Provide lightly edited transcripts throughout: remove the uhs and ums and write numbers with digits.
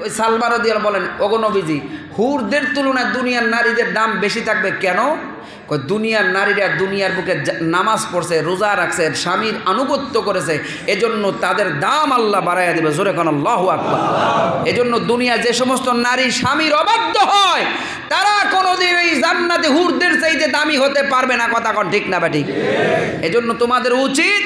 ওই সালমান রাদিয়াল্লাহু বলেন, ওগো নবীজি, হুরদের তুলনায় দুনিয়ার নারীদের দাম বেশি থাকবে কেন? দুনিয়ার নারীরা দুনিয়ার বুকে নামাজ পড়ছে, রোজা রাখছে, স্বামীর আনুগত্য করেছে, এজন্য তাদের দাম আল্লাহ বাড়াইয়া দেবে। জোরে কোন আল্লাহু আকবার। এজন্য দুনিয়া যে সমস্ত নারী স্বামীর অবাধ্য হয় তারা কোনোদিন এই জান্নাতে হুরদের চাইতে দামি হতে পারবে না। কথা কোন ঠিক না ঠিক? এজন্য তোমাদের উচিত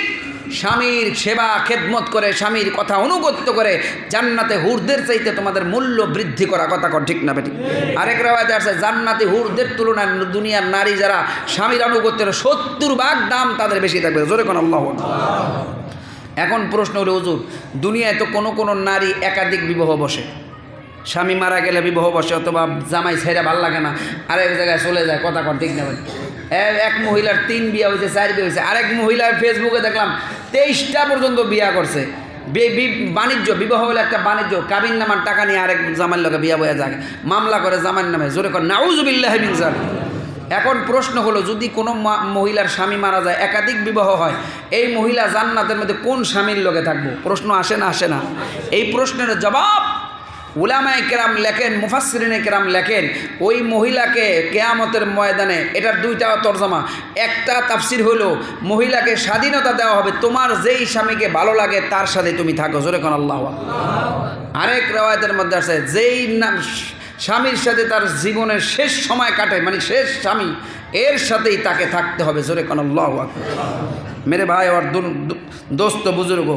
স্বামীর সেবা খেদমত করে, স্বামীর কথা অনুগত্য করে জান্নাতে হুরদের চাইতে তোমাদের মূল্য বৃদ্ধি করা। কথা কন ঠিক না বেটি? আরেক রাওয়ায়াতে আছে জান্নাতে হুরদের তুলনায় দুনিয়ার নারী যারা স্বামীর আনুগত্যের 70 ভাগ দাম তাদের বেশি থাকবে। জোরে কোন আল্লাহু আকবার। এখন প্রশ্ন হলো, হুজুর, দুনিয়ায় তো কোনো নারী একাধিক বিবাহ বসে, স্বামী মারা গেলে বিবাহ বসে, অথবা জামাই ছেড়ে ভাল লাগে না আরেক জায়গায় চলে যায়। কথা কন ঠিক না বেটি? এক মহিলার 3 বিয়া হয়েছে, 4 বিয়ে হয়েছে। আরেক মহিলার ফেসবুকে দেখলাম 23টা পর্যন্ত বিয়া করছে। বাণিজ্য, বিবাহ হলে একটা বাণিজ্য, কাবিন নামার টাকা নিয়ে আরেক জামাইয়ের লোকে বিয়া বয়ে যায়, মামলা করে জামাইয়ের নামে। জোরে কর নাউযুবিল্লাহি মিন যালিক। এখন প্রশ্ন হলো, যদি কোনো মহিলার স্বামী মারা যায়, একাধিক বিবাহ হয়, এই মহিলা জান্নাতের মধ্যে কোন স্বামীর লোকে থাকবো? প্রশ্ন আসে না আসে না? এই প্রশ্নের জবাব উলামায়ে কেরাম লেখেন, মুফাসসিরিনে কেরাম লেখেন, ওই মহিলাকে কিয়ামতের ময়দানে, এটার 2টা তরজমা। একটা তাফসির হলো, মহিলাকে স্বাধীনতা দেওয়া হবে, তোমার যেই স্বামীকে ভালো লাগে তার সাথে তুমি থাকো। জোরে কোন আল্লাহু আকবার। আরেক রাওয়ায়াতের মধ্যে আছে, যেই স্বামীর সাথে তার জীবনের শেষ সময় কাটে, মানে শেষ স্বামী, এর সাথেই তাকে থাকতে হবে। জোরে কোন আল্লাহু আকবার। মেরে ভাই আর দোস্ত বুজুর্গ,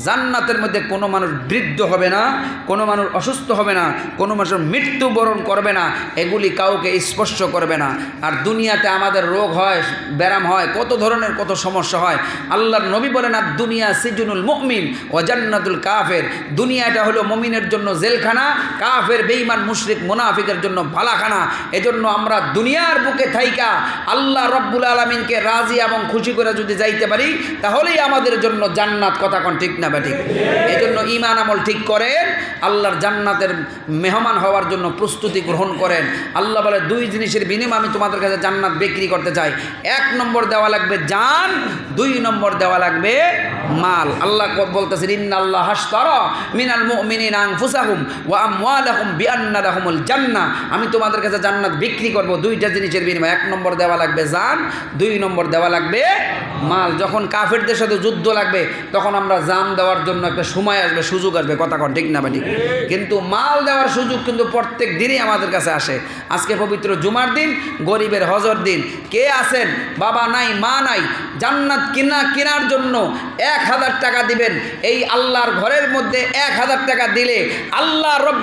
জান্নাতের মধ্যে কোনো মানুষ বৃদ্ধ হবে না, কোনো মানুষ অসুস্থ হবে না, কোনো মানুষ মৃত্যুবরণ করবে না, এগুলি কাউকে স্পর্শ করবে না। আর দুনিয়াতে আমাদের রোগ হয়, ব্যারাম হয়, কত ধরনের কত সমস্যা হয়। আল্লাহর নবী বলেন, আর দুনিয়া সিজনুল মুমিন ওয়া জান্নাতুল কাফের। দুনিয়াটা হলো মুমিনের জন্য জেলখানা, কাফের বেঈমান মুশরিক মুনাফিকের জন্য ভালাখানা। এজন্য আমরা দুনিয়ার বুকে থাইকা আল্লাহ রব্বুল আলামিনকে রাজি এবং খুশি করে যদি যাইতে পারি, তাহলেই আমাদের জন্য জান্নাত। কথা কোন ঠিক না বেঠিক? এজন্য ঈমান আমল ঠিক করেন, আল্লাহর জান্নাতের মেহমান হওয়ার জন্য প্রস্তুতি গ্রহণ করেন। আল্লাহ বলে, 2 জিনিসের বিনিময়ে আমি তোমাদের কাছে জান্নাত বিক্রি করতে চাই। 1 নম্বর দেওয়া লাগবে জান, 2 নম্বর দেওয়া লাগবে মাল। আল্লাহ বলতেছেন, ইন্নাল্লাহ আশতারা মিনাল মুমিনিনা আনফুসাহুম ওয়া আমওয়ালাহুম বিআন্না লাহুমুল জান্নাহ। আমি তোমাদের কাছে জান্নাত বিক্রি করব 2টা জিনিসের বিনিময়ে। 1 নম্বর দেওয়া লাগবে জান, 2 নম্বর দেওয়া লাগবে মাল। যখন কাফেরদের সাথে যুদ্ধ লাগবে, তখন আমরা জান দেওয়ার জন্য একটা সময় আসবে, সুযোগ আসবে। কথা কোন ঠিক না বেটি? কিন্তু মাল দেওয়ার সুযোগ কিন্তু প্রত্যেক দিনই আমাদের কাছে আসে। আজকে পবিত্র জুমার দিন, গরিবের হজর দিন। কে আছেন বাবা নাই মা নাই, জান্নাত কেনার জন্য 1000 টাকা দিবেন। এই আল্লাহর ঘরের মধ্যে 1000 টাকা দিলে আল্লাহ